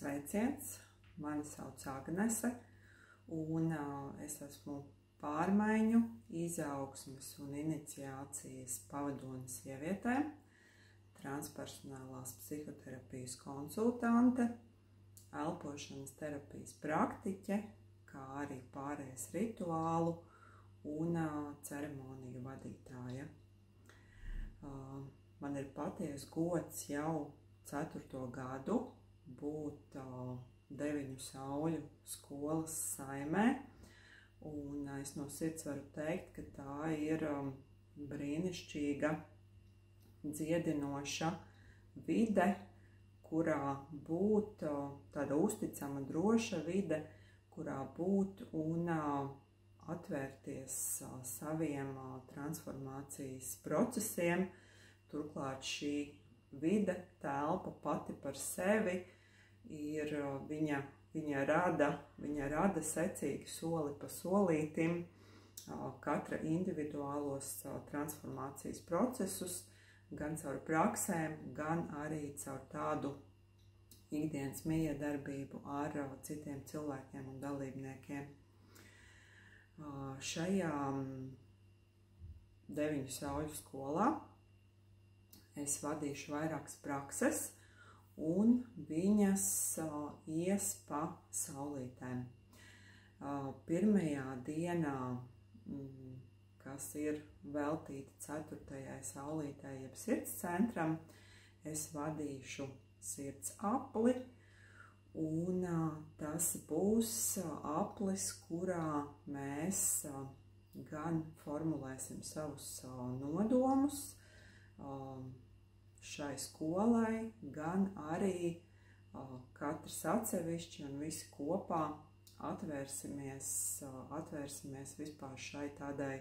Sveiciens! Mani sauc Agnese, un es esmu pārmaiņu, izaugsmes un iniciācijas pavadone sievietēm, transpersonālās psihoterapijas konsultante, elpošanas terapijas praktiķe, kā arī pārējais rituālu un ceremoniju vadītāja. Man ir patiesa gods jau 4. gadu būt 9 sauļu skolas saimē, un es no sirds varu teikt, ka tā ir brīnišķīga, dziedinoša vide, kurā būt, tāda uzticama, droša vide, kurā būt un atvērties saviem transformācijas procesiem. Turklāt šī vide, telpa pati par sevi ir, viņa rada secīgi soli pa solītim katra individuālos transformācijas procesus, gan caur praksēm, gan arī caur tādu ikdienas miedarbību ar citiem cilvēkiem un dalībniekiem. Šajā 9 sauļu skolā es vadīšu vairākas prakses, un viņas ies pa saulītēm. Pirmajā dienā, kas ir veltīta 4. saulītē, jeb sirds centram, es vadīšu sirds apli, un tas būs aplis, kurā mēs gan formulēsim savus nodomus šai skolai, gan arī katrs atsevišķi un visi kopā atvērsimies vispār šai tādai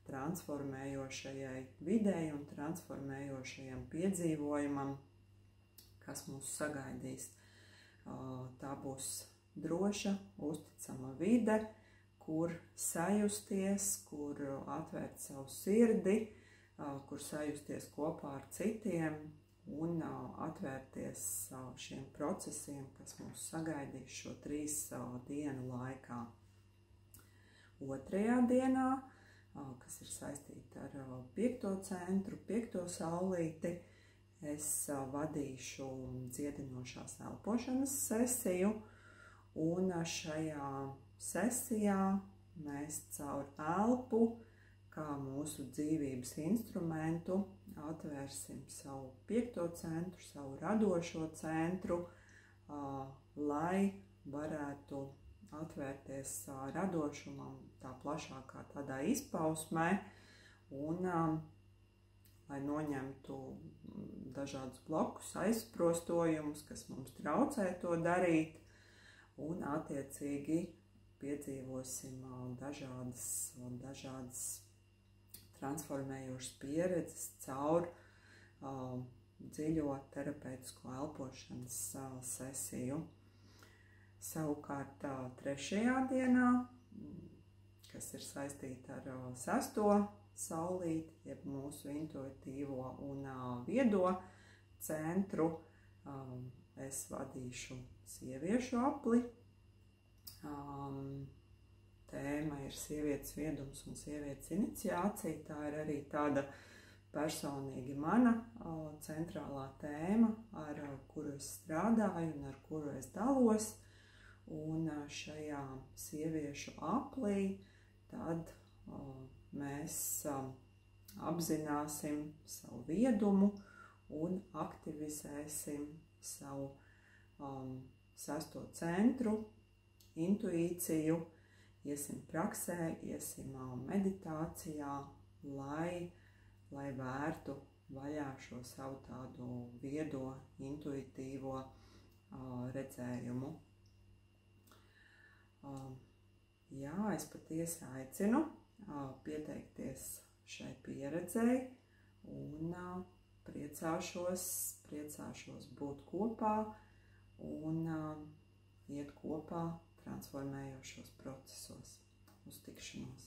transformējošajai videi un transformējošajam piedzīvojumam, kas mūs sagaidīs. Tā būs droša, uzticama vide, kur sajusties, kur atvērt savu sirdi, kur sajusties kopā ar citiem un atvērties šiem procesiem, kas mūs sagaidīs šo 3 dienu laikā. 2. dienā, kas ir saistīta ar 5. centru, 5. saulīti, es vadīšu dziedinošās elpošanas sesiju, un šajā sesijā mēs caur elpu, kā mūsu dzīvības instrumentu, atvērsim savu 5. centru, savu radošo centru, lai varētu atvērties radošumam tā plašākā tādā izpausmē un lai noņemtu dažādus blokus, aizsprostojumus, kas mums traucē to darīt, un attiecīgi piedzīvosim dažādas transformējošas pieredzes caur dziļo terapeitisko elpošanas sesiju. Savukārt 3. dienā, kas ir saistīta ar 6. saulīti, jeb mūsu intuitīvo un viedo centru, es vadīšu sieviešu apli. Tēma ir sievietes viedums un sievietes iniciācija. Tā ir arī tāda personīgi mana centrālā tēma, ar kuru es strādāju un ar kuru es dalos. Un šajā sieviešu aplī tad mēs apzināsim savu viedumu un aktivizēsim savu 6. centru, intuīciju, iesim praksē, iesim meditācijā, lai vērtu vaļā šo savu tādu viedo, intuitīvo redzējumu. Jā, es patiesi aicinu pieteikties šai pieredzei un priecāšos būt kopā un iet kopā transformējošos procesos. Uz tikšanos!